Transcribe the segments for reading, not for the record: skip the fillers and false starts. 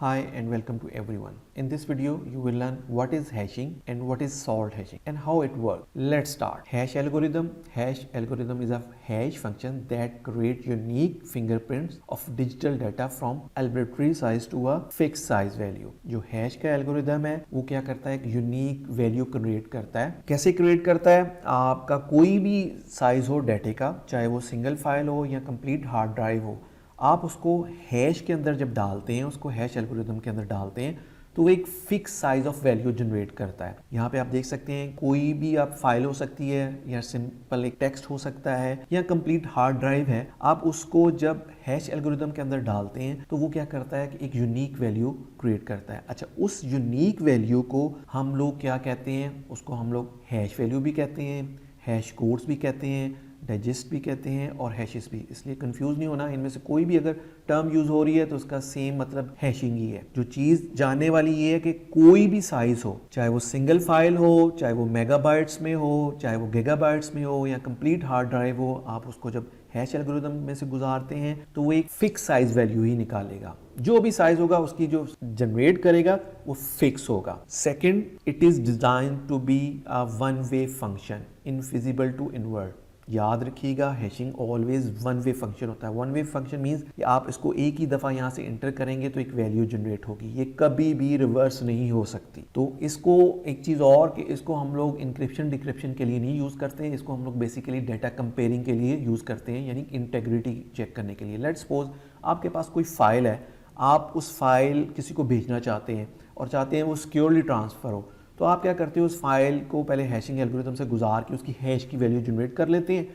Hi and welcome to everyone. In this video, you will learn what is hashing and what is salt hashing and how it works. Let's start. Hash algorithm. Hash algorithm is a hash function that creates unique fingerprints of digital data from arbitrary size to a fixed size value. जो hash का algorithm है वो क्या करता है, एक unique value create करता है. कैसे create करता है? आपका कोई भी size हो डेटे का, चाहे वो single file हो या complete hard drive हो, आप उसको हैश के अंदर जब डालते हैं, उसको हैश एल्गोरिथम के अंदर डालते हैं तो वो एक fix size of value generate करता है. यहाँ पे आप देख सकते हैं कोई भी आप फाइल हो सकती है या सिंपल एक टेक्स्ट हो सकता है या कंप्लीट हार्ड ड्राइव है. आप उसको जब हैश एल्गोरिथम के अंदर डालते हैं तो वो क्या करता है कि एक यूनिक वैल्यू क्रिएट करता है. अच्छा, उस यूनिक वैल्यू को हम लोग क्या कहते हैं? उसको हम लोग हैश वैल्यू भी कहते हैं, हैश कोड्स भी कहते हैं, डाइजेस्ट भी कहते हैं और हैशेस भी. इसलिए कंफ्यूज नहीं होना, इनमें से कोई भी अगर टर्म यूज हो रही है तो उसका सेम मतलब हैशिंग ही है. जो चीज जानने वाली ये है कि कोई भी साइज हो, चाहे वो सिंगल फाइल हो, चाहे वो मेगाबाइट्स में हो, चाहे वो गीगाबाइट्स में हो या कंप्लीट हार्ड ड्राइव हो, आप उसको जब हैश एल्गोरिथम में से गुजारते हैं तो वो एक फिक्स साइज वैल्यू ही निकालेगा. जो भी साइज होगा उसकी जो जनरेट करेगा वो फिक्स होगा. Second, it is design to be a one way function, infeasible to invert. याद रखिएगा, hashing always one way function होता है. वन वे फंक्शन मींस कि आप इसको एक ही दफ़ा यहाँ से इंटर करेंगे तो एक वैल्यू जनरेट होगी, ये कभी भी रिवर्स नहीं हो सकती. तो इसको एक चीज़ और कि इसको हम लोग इंक्रिप्शन डिक्रिप्शन के लिए नहीं यूज़ करते हैं, इसको हम लोग बेसिकली डेटा कंपेयरिंग के लिए यूज़ करते हैं, यानी इंटेग्रिटी चेक करने के लिए. लेट्स सपोज आपके पास कोई फाइल है, आप उस फाइल किसी को भेजना चाहते हैं और चाहते हैं वो सिक्योरली ट्रांसफ़र हो, तो आप क्या करते हो, उस फाइल को पहले हैशिंग एल्गोरिथम से गुजार के उसकी हैश की वैल्यू जनरेट कर लेते हैं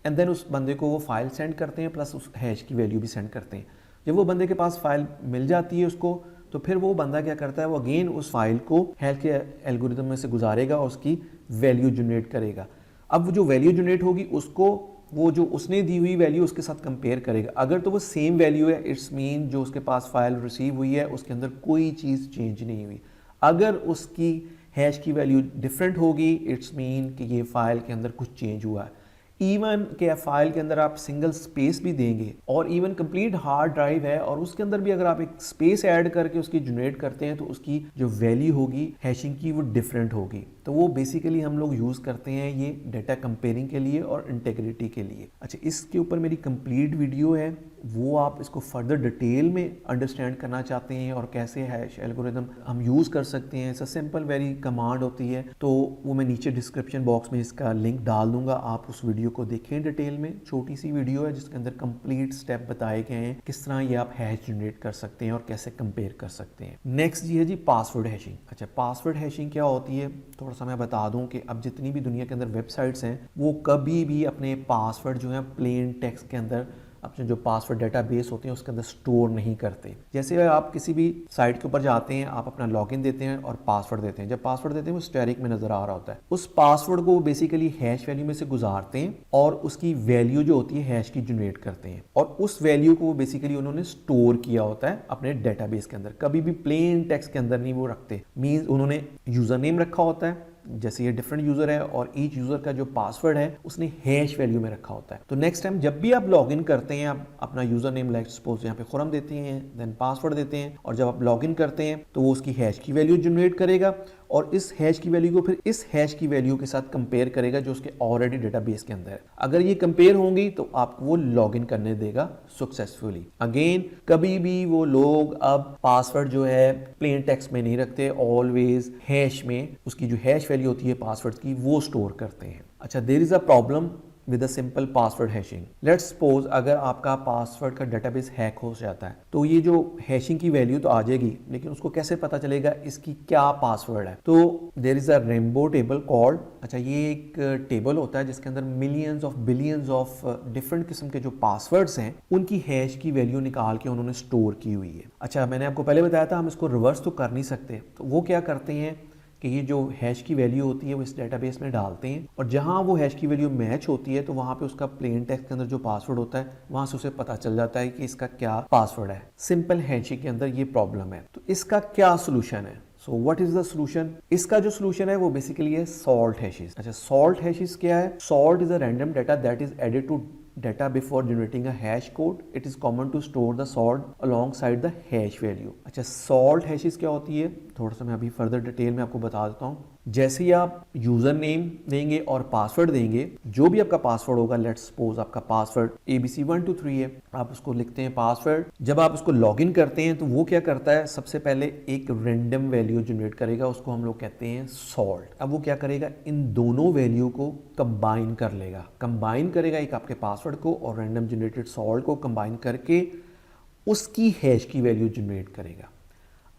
एंड देन उस बंदे को वो फाइल सेंड करते हैं प्लस उस हैश की वैल्यू भी सेंड करते हैं. जब वो बंदे के पास फाइल मिल जाती है उसको, तो फिर वो बंदा क्या करता है, वो अगेन उस फाइल को हैश के एल्गोरिथम में से गुजारेगा और उसकी वैल्यू जनरेट करेगा. अब जो वैल्यू जनरेट होगी उसको वो जो उसने दी हुई वैल्यू उसके साथ कंपेयर करेगा. अगर तो वो सेम वैल्यू है, इट्स मीन जो उसके पास फाइल रिसीव हुई है उसके अंदर कोई चीज़ चेंज नहीं हुई. अगर उसकी हैश की वैल्यू डिफरेंट होगी, इट्स मीन कि ये फाइल के अंदर कुछ चेंज हुआ है. इवन के फाइल के अंदर आप सिंगल स्पेस भी देंगे और इवन कंप्लीट हार्ड ड्राइव है और उसके अंदर भी अगर आप एक स्पेस ऐड करके उसकी जनरेट करते हैं तो उसकी जो वैल्यू होगी हैशिंग की वो डिफरेंट होगी. तो वो बेसिकली हम लोग यूज़ करते हैं ये डेटा कंपेयरिंग के लिए और इंटेग्रिटी के लिए. अच्छा, इसके ऊपर मेरी कंप्लीट वीडियो है, वो आप इसको फर्दर डिटेल में अंडरस्टैंड करना चाहते हैं और कैसे हैश एल्गोरिथम हम यूज़ कर सकते हैं, ऐसा सिंपल वेरी कमांड होती है, तो वो मैं नीचे डिस्क्रिप्शन बॉक्स में इसका लिंक डाल दूंगा. आप उस वीडियो को देखें डिटेल में. छोटी सी वीडियो है जिसके अंदर कंप्लीट स्टेप बताए गए हैं किस तरह ये आप हैश जनरेट कर सकते हैं और कैसे कंपेयर कर सकते हैं. नेक्स्ट जी है जी पासवर्ड हैशिंग. अच्छा, पासवर्ड हैशिंग क्या होती है थोड़ा सा मैं बता दूं कि अब जितनी भी दुनिया के अंदर वेबसाइट्स हैं वो कभी भी अपने पासवर्ड जो है प्लेन टेक्स्ट के अंदर अपने जो पासवर्ड डेटाबेस होते हैं उसके अंदर स्टोर नहीं करते. जैसे आप किसी भी साइट के ऊपर जाते हैं, आप अपना लॉगिन देते हैं और पासवर्ड देते हैं. जब पासवर्ड देते हैं वो स्टैटिक में नजर आ रहा होता है. उस पासवर्ड को बेसिकली हैश वैल्यू में से गुजारते हैं और उसकी वैल्यू जो होती है हैश की जनरेट करते हैं और उस वैल्यू को बेसिकली उन्होंने स्टोर किया होता है अपने डेटाबेस के अंदर. कभी भी प्लेन टेक्स्ट के अंदर नहीं वो रखते. मीन्स उन्होंने यूजर नेम रखा होता है, जैसे ये डिफरेंट यूजर है और ईच यूजर का जो पासवर्ड है उसने हैश वैल्यू में रखा होता है. तो नेक्स्ट टाइम जब भी आप लॉगिन करते हैं, आप अपना यूजर नेम लाइक सपोज यहाँ पे खुरम देते हैं, देन पासवर्ड देते हैं और जब आप लॉगिन करते हैं तो वो उसकी हैश की वैल्यू जनरेट करेगा और इस हैश की वैल्यू को फिर इस हैश की वैल्यू के साथ कंपेयर करेगा जो उसके ऑलरेडी डेटाबेस के अंदर है. अगर ये कंपेयर होंगी तो आपको वो लॉगिन करने देगा सक्सेसफुली. अगेन कभी भी वो लोग अब पासवर्ड जो है प्लेन टेक्स्ट में नहीं रखते, ऑलवेज हैश में उसकी जो हैश वैल्यू होती है पासवर्ड की वो स्टोर करते हैं. अच्छा, there is a problem with a simple password hashing. Let's suppose अगर आपका पासवर्ड का डेटाबेस हैक हो जाता है तो ये जो हैशिंग की वैल्यू तो आ जाएगी, लेकिन उसको कैसे पता चलेगा इसकी क्या पासवर्ड है? तो there is a rainbow table called. अच्छा, ये एक टेबल होता है जिसके अंदर millions of billions of different किस्म के जो पासवर्ड्स हैं उनकी हैश की वैल्यू निकाल के उन्होंने स्टोर की हुई है. अच्छा, मैंने आपको पहले बताया था हम इसको रिवर्स तो कर नहीं सकते, तो वो क्या करते हैं कि ये जो हैश की वैल्यू होती है वो इस डेटाबेस में डालते हैं और जहां वो हैश की वैल्यू मैच होती है तो वहां पे उसका प्लेन टेक्स्ट के अंदर जो पासवर्ड होता है वहां से उसे पता चल जाता है कि इसका क्या पासवर्ड है. सिंपल हैशिंग के अंदर ये प्रॉब्लम है. तो इसका क्या सोल्यूशन है? So what is the solution? इसका जो सोल्यूशन है वो बेसिकली है सॉल्ट हैशेस. अच्छा, सॉल्ट हैशेस क्या है? Salt is a random data that is added to data before generating a hash code, it is common to store the salt alongside the hash value. अच्छा, salt hashes क्या होती है, थोड़ा सा मैं अभी फर्दर डिटेल में आपको बता देता हूँ. जैसे ही आप यूजर नेम देंगे और पासवर्ड देंगे, जो भी आपका पासवर्ड होगा, लेट्स सपोज आपका पासवर्ड ABC123 है, आप उसको लिखते हैं पासवर्ड. जब आप उसको लॉगिन करते हैं तो वो क्या करता है, सबसे पहले एक रैंडम वैल्यू जनरेट करेगा, उसको हम लोग कहते हैं सॉल्ट. अब वो क्या करेगा, इन दोनों वैल्यू को कंबाइन कर लेगा, कंबाइन करेगा एक आपके पासवर्ड को और रैंडम जनरेटेड सॉल्ट को कंबाइन करके उसकी हैश की वैल्यू जनरेट करेगा.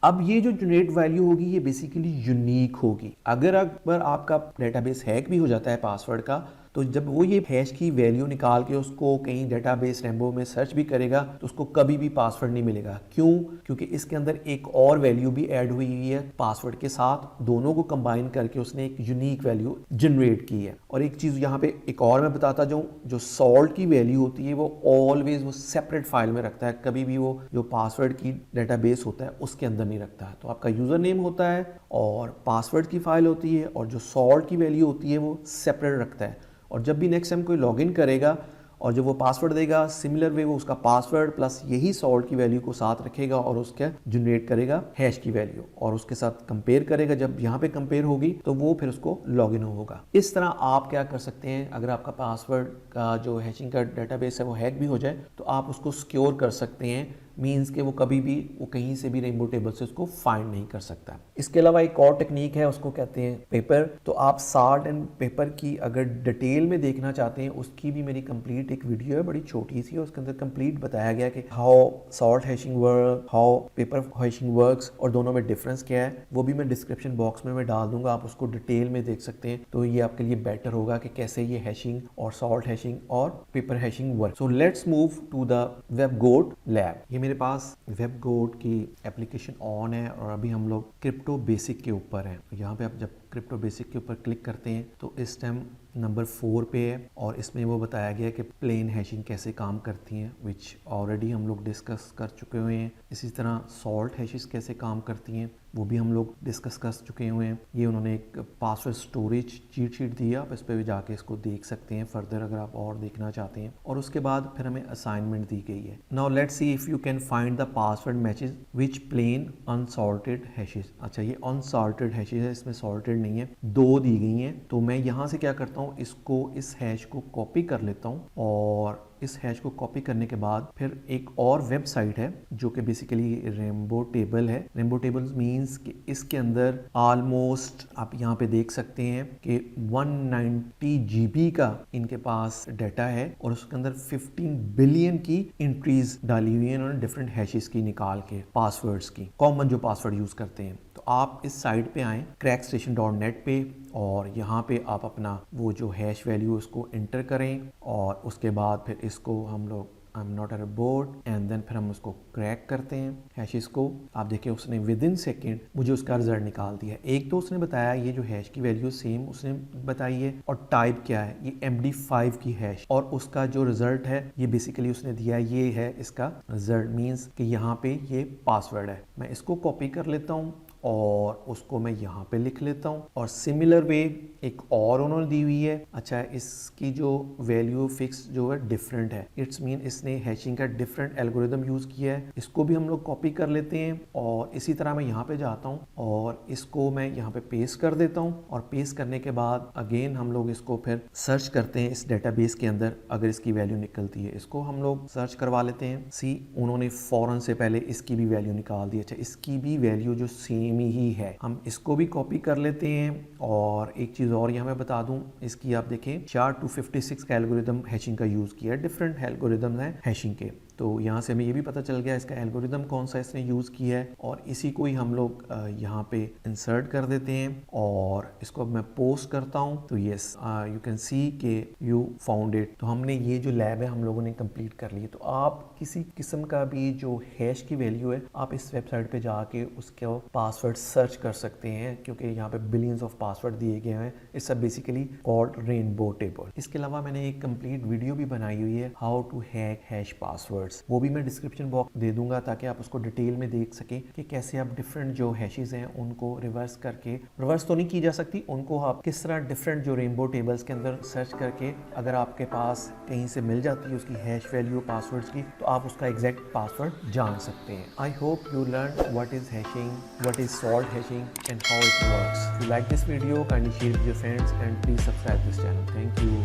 अब ये जो जनरेट वैल्यू होगी ये बेसिकली यूनिक होगी. अगर आपका डेटाबेस हैक भी हो जाता है पासवर्ड का, तो जब वो ये हैश की वैल्यू निकाल के उसको कहीं डेटाबेस रैम्बो में सर्च भी करेगा तो उसको कभी भी पासवर्ड नहीं मिलेगा. क्यों? क्योंकि इसके अंदर एक और वैल्यू भी ऐड हुई है पासवर्ड के साथ, दोनों को कंबाइन करके उसने एक यूनिक वैल्यू जनरेट की है. और एक चीज़ यहाँ पे एक और मैं बताता जाऊँ, जो सॉल्ट की वैल्यू होती है वो ऑलवेज वो सेपरेट फाइल में रखता है, कभी भी वो जो पासवर्ड की डेटाबेस होता है उसके अंदर नहीं रखता है. तो आपका यूज़र नेम होता है और पासवर्ड की फाइल होती है, और जो सॉल्ट की वैल्यू होती है वो सेपरेट रखता है. और जब भी नेक्स्ट टाइम कोई लॉगिन करेगा और जब वो पासवर्ड देगा, सिमिलर वे वो उसका पासवर्ड प्लस यही सॉल्ट की वैल्यू को साथ रखेगा और उसके जनरेट करेगा हैश की वैल्यू और उसके साथ कंपेयर करेगा. जब यहाँ पे कंपेयर होगी तो वो फिर उसको लॉगिन होगा. इस तरह आप क्या कर सकते हैं, अगर आपका पासवर्ड का जो हैशिंग का डेटाबेस है वो हैक भी हो जाए तो आप उसको सिक्योर कर सकते हैं. मीन्स कि वो कभी भी वो कहीं से भी रेनबो टेबल से उसको फाइंड नहीं कर सकता. इसके अलावा एक और टेक्निक है, उसको कहते हैं पेपर. तो आप साल्ट एंड पेपर की अगर डिटेल में देखना चाहते हैं, उसकी भी मेरी कंप्लीट एक वीडियो है, बड़ी छोटी सी है, उसके अंदर कंप्लीट बताया गया कि how salt hashing work, how paper hashing works, और दोनों में डिफरेंस क्या है. वो भी मैं डिस्क्रिप्शन बॉक्स में मैं डाल दूंगा, आप उसको डिटेल में देख सकते हैं. तो ये आपके लिए बेटर होगा कि कैसे ये हैशिंग और सॉल्ट हैशिंग और pepper hashing work. So let's move to the WebGoat lab. ये मेरे पास वेबगोट की एप्लीकेशन ऑन है और अभी हम लोग क्रिप्टो बेसिक के ऊपर हैं. यहाँ पे आप जब क्रिप्टो बेसिक के ऊपर क्लिक करते हैं तो इस टाइम नंबर 4 पे है और इसमें वो बताया गया कि प्लेन हैशिंग कैसे काम करती हैं, विच ऑलरेडी हम लोग डिस्कस कर चुके हुए हैं. इसी तरह सॉल्ट हैशेस कैसे काम करती हैं वो भी हम लोग डिस्कस कर चुके हुए हैं. ये उन्होंने एक पासवर्ड स्टोरेज चीट शीट दी है, आप इस पर भी जाके इसको देख सकते हैं फर्दर अगर आप और देखना चाहते हैं. और उसके बाद फिर हमें असाइनमेंट दी गई है. Now let's see if you can find the password matches which plain unsorted hashes. अच्छा, ये अनसॉर्टेड हैशेस है, इसमें सॉर्टेड नहीं है, 2 दी गई हैं. तो मैं यहाँ से क्या करता हूँ, इसको इस हैश को कॉपी कर लेता हूँ और इस हैश को कॉपी करने के बाद फिर एक और वेबसाइट है जो कि बेसिकली रेनबो टेबल है. रेनबो टेबल मींस कि इसके अंदर ऑलमोस्ट आप यहाँ पे देख सकते हैं कि 190 GB का इनके पास डाटा है और उसके अंदर 15 बिलियन की एंट्रीज डाली हुई है इन्होंने डिफरेंट हैशेस की निकाल के, पासवर्ड्स की, कॉमन जो पासवर्ड यूज करते हैं. तो आप इस साइट पे आएँ crackstation.net पे और यहाँ पे आप अपना वो जो हैश वैल्यू उसको एंटर करें और उसके बाद फिर इसको हम लोग I am not a robot and then फिर हम उसको क्रैक करते हैं हैशेस को. आप देखिए उसने विद इन सेकेंड मुझे उसका रिजल्ट निकाल दिया. एक तो उसने बताया ये जो हैश की वैल्यू सेम उसने बताई है और टाइप क्या है, ये MD5 की हैश, और उसका जो रिजल्ट है ये बेसिकली उसने दिया, ये है इसका रिजल्ट. मीन्स कि यहाँ पे ये पासवर्ड है. मैं इसको कॉपी कर लेता हूँ और उसको मैं यहाँ पे लिख लेता हूँ और सिमिलर वे एक और उन्होंने दी हुई है. अच्छा, इसकी जो वैल्यू फिक्स जो है डिफरेंट है, इट्स मीन इसने हैशिंग का डिफरेंट एल्गोरिदम यूज किया है. इसको भी हम लोग कॉपी कर लेते हैं और इसी तरह मैं यहाँ पे जाता हूँ और इसको मैं यहाँ पे पेस्ट कर देता हूँ और पेस्ट करने के बाद अगेन हम लोग इसको फिर सर्च करते हैं इस डेटाबेस के अंदर. अगर इसकी वैल्यू निकलती है इसको हम लोग सर्च करवा लेते हैं. सी, उन्होंने फौरन से पहले इसकी भी वैल्यू निकाल दी. अच्छा, इसकी भी वैल्यू जो सेम ही है, हम इसको भी कॉपी कर लेते हैं. और एक चीज और यहाँ मैं बता दूं, इसकी आप देखें 4256 का एल्गोरिदम हैशिंग का यूज किया है. डिफरेंट एल्गोरिदम है हैशिंग के. तो यहाँ से हमें ये भी पता चल गया इसका एल्गोरिदम कौन सा इसने यूज़ किया है और इसी को ही हम लोग यहाँ पे इंसर्ट कर देते हैं और इसको अब मैं पोस्ट करता हूँ. तो यस, यू कैन सी के यू फाउंड इट. तो हमने ये जो लैब है हम लोगों ने कंप्लीट कर ली. तो आप किसी किस्म का भी जो हैश की वैल्यू है आप इस वेबसाइट पे जाके उसके पासवर्ड सर्च कर सकते हैं क्योंकि यहाँ पे बिलियंस ऑफ पासवर्ड दिए गए हैं. It's a basically called rainbow table. इसके अलावा मैंने एक कंप्लीट वीडियो भी बनाई हुई है, how to hack hash password. Passwords, वो भी मैं डिस्क्रिप्शन बॉक्स दे दूंगा ताकि आप उसको डिटेल में देख सकें कि कैसे आप डिफरेंट जो हैशेस हैं उनको रिवर्स करके, रिवर्स तो नहीं की जा सकती, उनको आप किस तरह डिफरेंट जो रेनबो टेबल्स के अंदर सर्च करके अगर आपके पास कहीं से मिल जाती है उसकी हैश वैल्यू पासवर्ड्स की, तो आप उसका एग्जैक्ट पासवर्ड जान सकते हैं. I hope you learn what is hashing, what is salt hashing and how it works. If you like this video, kindly share with your friends and please subscribe this channel. Thank you.